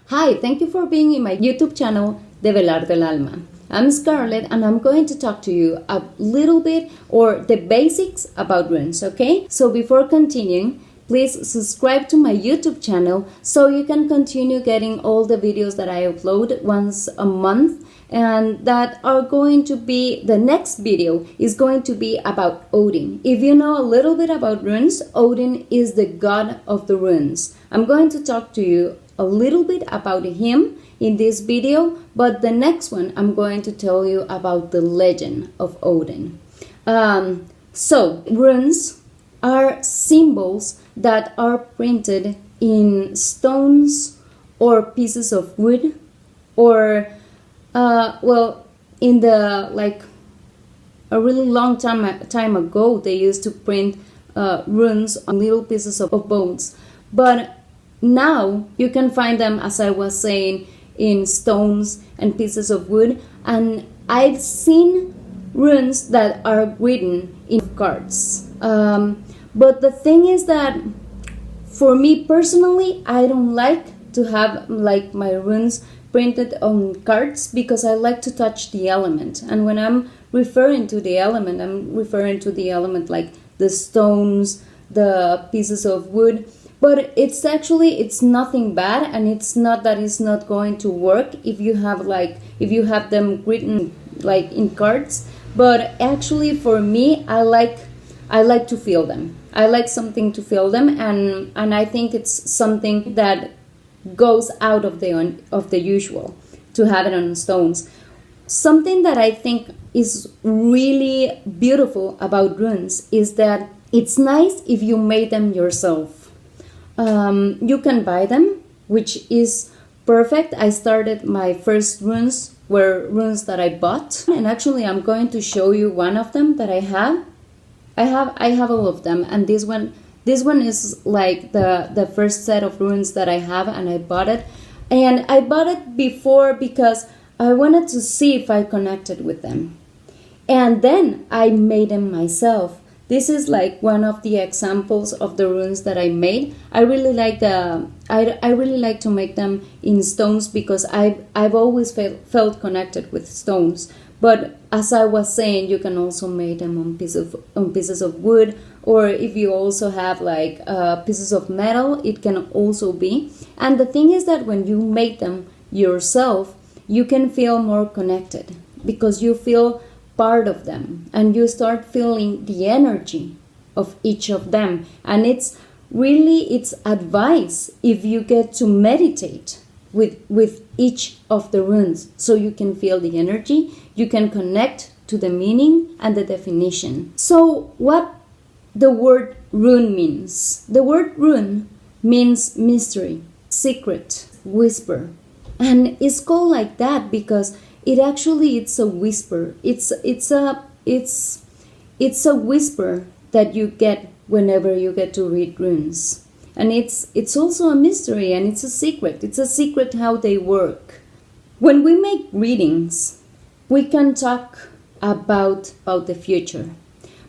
Hi, thank you for being in my YouTube channel, Develar del Alma. I'm Scarlett and I'm going to talk to you a little bit or the basics about runes, okay? So before continuing, please subscribe to my YouTube channel so you can continue getting all the videos that I upload once a month, and that are going to be, the next video is going to be about Odin. If you know a little bit about runes, Odin is the god of the runes. I'm going to talk to you a little bit about him in this video, but the next one I'm going to tell you about the legend of Odin. So runes are symbols that are printed in stones or pieces of wood, or in the a really long time ago, they used to print runes on little pieces of bones. But now you can find them, as I was saying, in stones and pieces of wood. And I've seen runes that are written in cards. But the thing is that for me personally, I don't like to have my runes printed on cards because I like to touch the element. And when I'm referring to the element, I'm referring to the element like the stones, the pieces of wood. But it's nothing bad, and it's not that it's not going to work if you have them written in cards. But actually for me, I like to feel them. I like something to feel them, and I think it's something that goes out of the usual to have it on stones. Something that I think is really beautiful about runes is that it's nice if you made them yourself. You can buy them, which is perfect. I started my first runes were runes that I bought, and actually I'm going to show you one of them that I have. I have all of them, and this one is like the first set of runes that I have, and I bought it. And I bought it before because I wanted to see if I connected with them. And then I made them myself. This is like one of the examples of the runes that I made. I really like I really like to make them in stones because I've always felt connected with stones. But as I was saying, you can also make them on pieces of wood, or if you also have pieces of metal, it can also be. And the thing is that when you make them yourself, you can feel more connected because you feel part of them, and you start feeling the energy of each of them. And it's advice if you get to meditate with each of the runes, so you can feel the energy, you can connect to the meaning and the definition. So what the word rune means? The word rune means mystery, secret, whisper. And it's called like that because it's a whisper. It's a whisper that you get whenever you get to read runes. And it's also a mystery, and it's a secret. It's a secret how they work. When we make readings, we can talk about the future.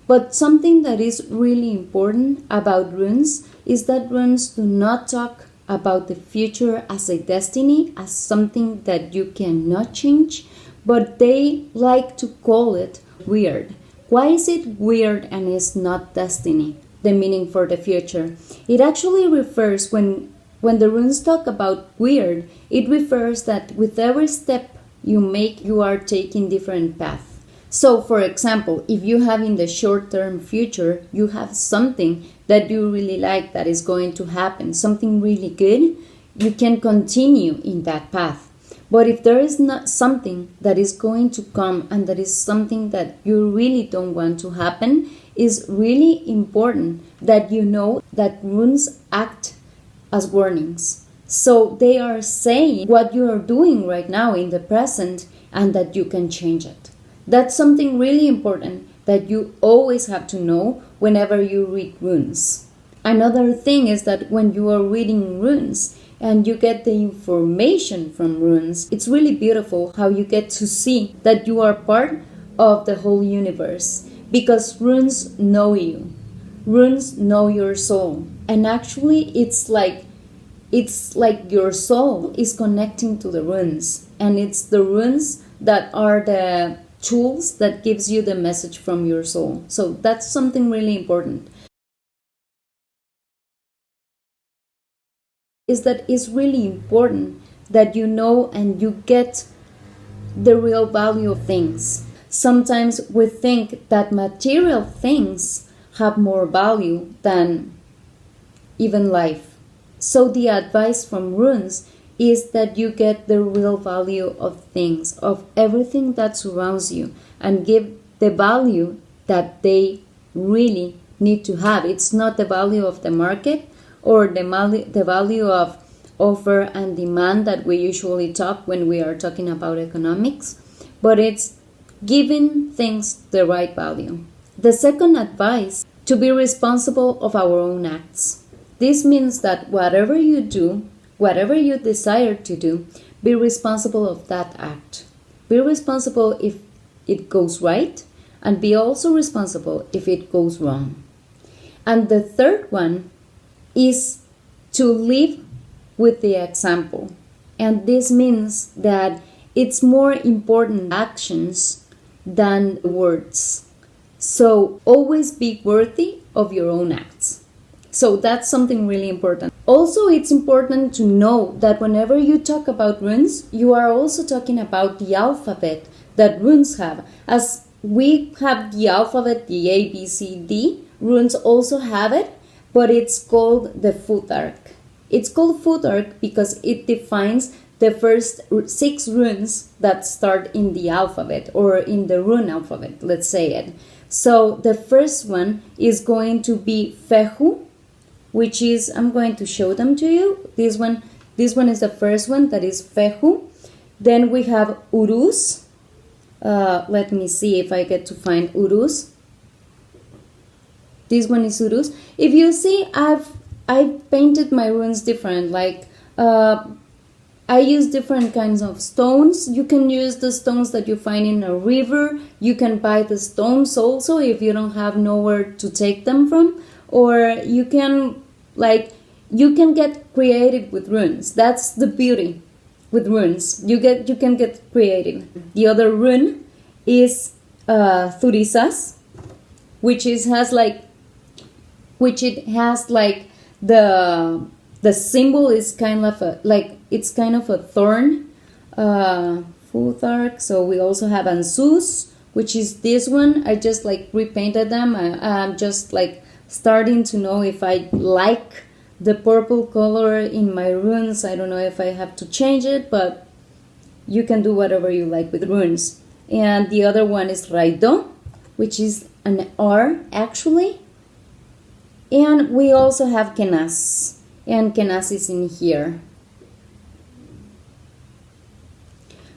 But something that is really important about runes is that runes do not talk about the future as a destiny, as something that you cannot change, but they like to call it weird. Why is it weird and is not destiny, the meaning for the future? It actually refers, when the runes talk about weird, it refers that with every step you make, you are taking different paths. So, for example, if you have in the short-term future, you have something that you really like that is going to happen, something really good, you can continue in that path. But if there is not something that is going to come, and that is something that you really don't want to happen, is really important that you know that runes act as warnings. So they are saying what you are doing right now in the present, and that you can change it. That's something really important that you always have to know whenever you read runes. Another thing is that when you are reading runes and you get the information from runes, it's really beautiful how you get to see that you are part of the whole universe, because runes know you. Runes know your soul. And actually, it's like it's like your soul is connecting to the runes, and it's the runes that are the tools that gives you the message from your soul. So that's something really important. Is that it's really important that you know and you get the real value of things. Sometimes we think that material things have more value than even life. So the advice from runes is that you get the real value of things, of everything that surrounds you, and give the value that they really need to have. It's not the value of the market or the value of offer and demand that we usually talk when we are talking about economics, but it's giving things the right value. The second advice, to be responsible of our own acts. This means that whatever you do, whatever you desire to do, be responsible of that act. Be responsible if it goes right, and be also responsible if it goes wrong. And the third one is to live with the example. And this means that it's more important actions than words. So always be worthy of your own acts. So that's something really important. Also, it's important to know that whenever you talk about runes, you are also talking about the alphabet that runes have. As we have the alphabet, the A, B, C, D, runes also have it, but it's called the Futhark. It's called Futhark because it defines the first 6 runes that start in the alphabet, or in the rune alphabet, let's say it. So the first one is going to be Fehu, which is, I'm going to show them to you. This one is the first one, that is Fehu. Then we have Uruz. Let me see if I get to find Uruz. This one is Uruz. If you see, I've painted my runes different. Like I use different kinds of stones. You can use the stones that you find in a river. You can buy the stones also if you don't have nowhere to take them from. Or you can get creative with runes. That's the beauty with runes. You can get creative. The other rune is Thurisaz, which has the symbol is kind of a thorn. Futhark. So we also have Ansuz, which is this one. I just repainted them. I'm just starting to know if I like the purple color in my runes. I don't know if I have to change it, but you can do whatever you like with runes. And the other one is Raido, which is an R actually. And we also have Kenaz, and Kenaz is in here.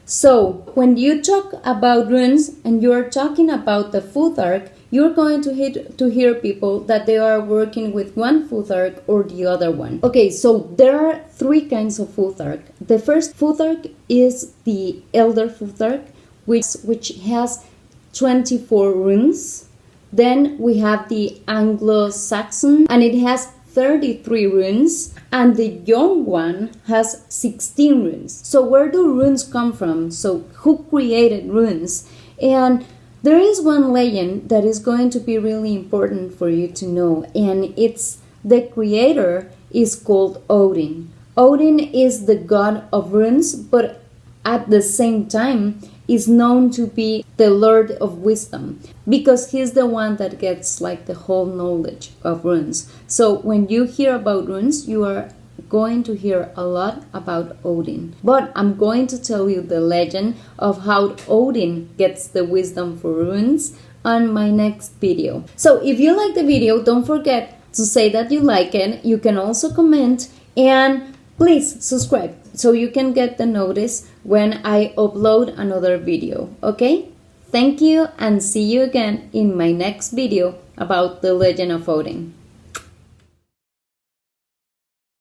So when you talk about runes and you're talking about the Futhark, you're going to hear people that they are working with one Futhark or the other one. Okay, so there are 3 kinds of Futhark. The first Futhark is the Elder Futhark, which has 24 runes. Then we have the Anglo-Saxon, and it has 33 runes, and the young one has 16 runes. So where do runes come from? So who created runes? And there is one legend that is going to be really important for you to know, and it's the creator is called Odin. Odin is the god of runes, but at the same time is known to be the Lord of Wisdom, because he's the one that gets the whole knowledge of runes. So when you hear about runes, you are going to hear a lot about Odin. But I'm going to tell you the legend of how Odin gets the wisdom for runes on my next video. So if you like the video, don't forget to say that you like it. You can also comment, and please subscribe so you can get the notice when I upload another video, okay? Thank you, and see you again in my next video about the legend of Odin.